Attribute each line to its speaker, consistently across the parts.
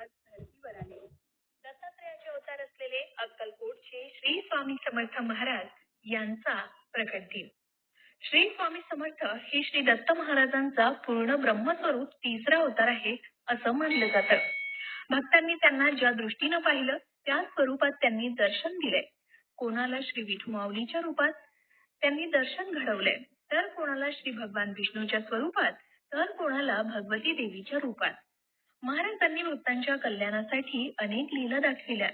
Speaker 1: आज धर्तीवर आले. दत्तात्रयाचे अवतार असलेले अक्कलकोटचे श्री स्वामी समर्थ महाराज यांचा प्रकट दिन. श्री स्वामी समर्थ हे श्री दत्त महाराजांचा पूर्ण ब्रह्मस्वरूप तिसरा अवतार आहे असं मानलं जातं. भक्तांनी त्यांना ज्या दृष्टीनं पाहिलं त्या स्वरूपात त्यांनी दर्शन दिले. कोणाला श्री विठू माऊलीच्या रूपात त्यांनी दर्शन घडवले, तर कोणाला श्री भगवान विष्णूच्या स्वरूपात, तर कोणाला भगवती देवीच्या रूपात. महाराजांनी भक्तांच्या कल्याणासाठी अनेक लीला दाखविल्या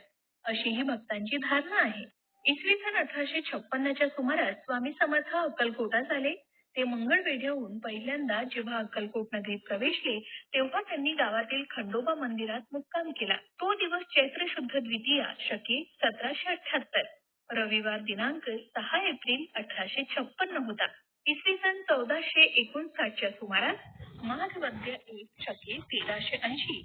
Speaker 1: अशी ही भक्तांची धारणा आहे. इसवी सन 1856च्या सुमारास स्वामी समर्थ अक्कलकोटात आले. ते मंगळवेढ्याहून पहिल्यांदा जेव्हा अक्कलकोट नगरीत प्रवेशले तेव्हा त्यांनी गावातील खंडोबा मंदिरात मुक्काम केला. तो दिवस चैत्र शुद्ध द्वितीया शके 1778 रविवार दिनांक 6 एप्रिल 1856 होता. इसवी सन 1459च्या सुमारास माघ वद्य 1 शके 1380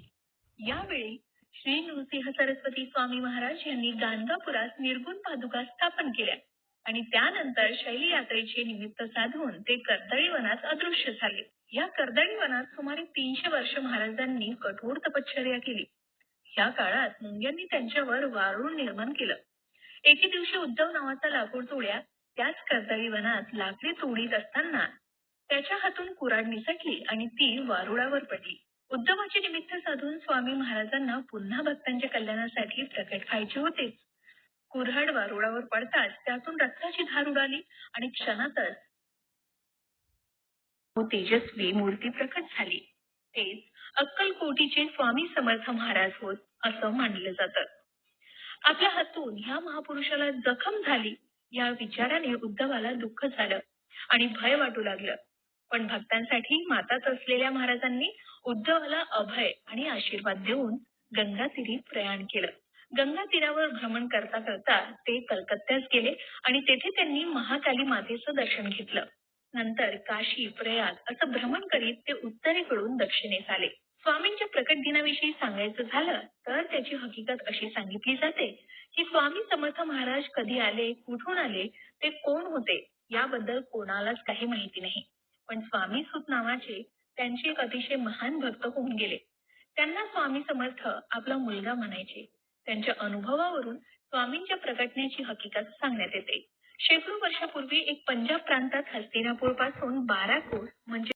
Speaker 1: यावेळी श्री नृसिंह सरस्वती स्वामी महाराज यांनी गाणगापुरात निर्गुण पादुका स्थापन केल्या आणि त्यानंतर शैली यात्रेचे निमित्त साधून ते कर्दळी वनात अदृश्य झाले. या कर्दळी वनात सुमारे 300 वर्ष महाराजांनी कठोर तपश्चर्या केली. या काळात मुंग्यांनी त्यांच्यावर वारुळ निर्माण केलं. एके दिवशी उद्धव नावाचा लाकूड तोड्या त्याच कर्दळी वनात लाकडी तोडीत असताना त्याच्या हातून कुऱ्हाड निसटली आणि ती वारुळावर पडली. उद्धवाचे निमित्त साधून स्वामी महाराजांना पुन्हा भक्तांच्या कल्याणासाठी प्रकट व्हायचे होते. कुऱ्हाड वारुळावर पडताच त्यातून रक्ताची धार उडाली आणि क्षणातच तेजस्वी मूर्ती प्रकट झाली. तेच अक्कलकोटीचे स्वामी समर्थ महाराज होत असं मानलं जातं. आपल्या हातून ह्या महापुरुषाला जखम झाली या विचाराने उद्धवाला दुःख झालं आणि भय वाटू लागलं. पण भक्तांसाठी माताच असलेल्या महाराजांनी उद्धवाला अभय आणि आशीर्वाद देऊन गंगा तीरी प्रयाण केलं. गंगा तीरावर भ्रमण करता करता ते कलकत्त्यास गेले आणि तेथे त्यांनी महाकाली मातेचं दर्शन घेतलं. नंतर काशी प्रयाग असं भ्रमण करीत ते उत्तरेकडून दक्षिणेस आले. स्वामींच्या प्रकट दिनाविषयी सांगायचं झालं तर त्याची हकीकत अशी सांगितली जाते की स्वामी समर्थ महाराज कधी आले, कुठून आले, ते कोण होते याबद्दल कोणालाच काही माहिती नाही. पण स्वामी सुत नावाचे त्यांचे एक अतिशय महान भक्त होऊन गेले. त्यांना स्वामी समर्थ आपला मुलगा म्हणायचे. त्यांच्या अनुभवावरून स्वामींच्या प्रकटण्याची हकीकत सांगण्यात येते. शेकडो वर्षापूर्वी एक पंजाब प्रांतात हस्तिनापूर पासून 12 कोस म्हणजे